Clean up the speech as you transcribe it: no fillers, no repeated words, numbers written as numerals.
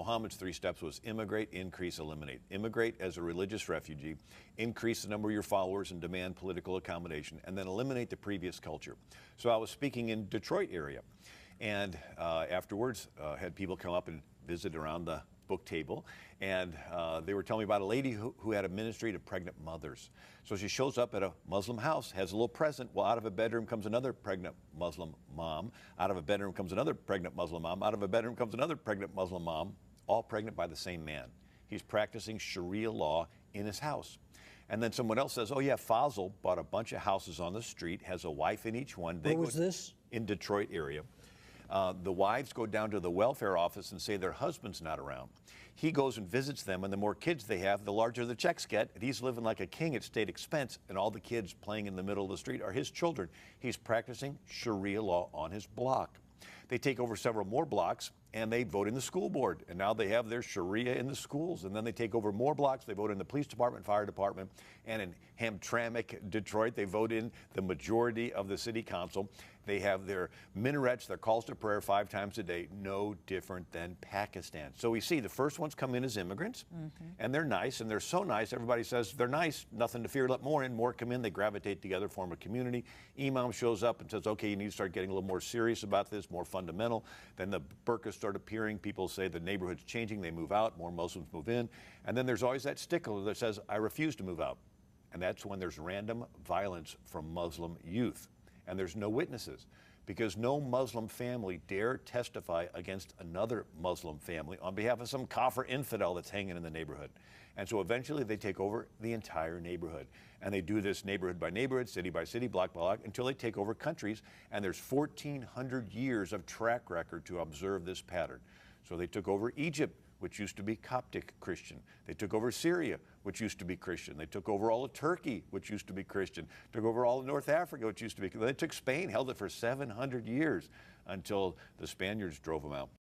Mohammed's 3 steps was immigrate, increase, eliminate. Immigrate as a religious refugee, increase the number of your followers and demand political accommodation, and then eliminate the previous culture. So I was speaking in Detroit area, and afterwards had people come up and visit around the book table, and they were telling me about a lady who had a ministry to pregnant mothers. So she shows up at a Muslim house, has a little present. Well, out of a bedroom comes another pregnant Muslim mom. Out of a bedroom comes another pregnant Muslim mom. Out of a bedroom comes another pregnant Muslim mom, all pregnant by the same man. He's practicing Sharia law in his house. And then someone else says, oh yeah, Fazil bought a bunch of houses on the street, has a wife in each one. Where was this? In Detroit area. The wives go down to the welfare office and say their husband's not around. He goes and visits them, and the more kids they have, the larger the checks get. And he's living like a king at state expense, and all the kids playing in the middle of the street are his children. He's practicing Sharia law on his block. They take over several more blocks, and they vote in the school board. And now they have their Sharia in the schools. And then they take over more blocks. They vote in the police department, fire department. And in Hamtramck, Detroit, they vote in the majority of the city council. They have their minarets, their calls to prayer 5 times a day, no different than Pakistan. So we see the first ones come in as immigrants, and they're nice, and they're so nice, everybody says they're nice, nothing to fear, let more in, more come in, they gravitate together, form a community. Imam shows up and says, okay, you need to start getting a little more serious about this, more fundamental. Then the burqas start appearing, people say the neighborhood's changing, they move out, more Muslims move in, and then there's always that stickler that says, I refuse to move out. And that's when there's random violence from Muslim youth. And there's no witnesses, because no Muslim family dare testify against another Muslim family on behalf of some kafir infidel that's hanging in the neighborhood. And so eventually they take over the entire neighborhood. And they do this neighborhood by neighborhood, city by city, block by block, until they take over countries. And there's 1,400 years of track record to observe this pattern. So they took over Egypt, which used to be Coptic Christian. They took over Syria, which used to be Christian. They took over all of Turkey, which used to be Christian. Took over all of North Africa, which used to be. They took Spain, held it for 700 years until the Spaniards drove them out.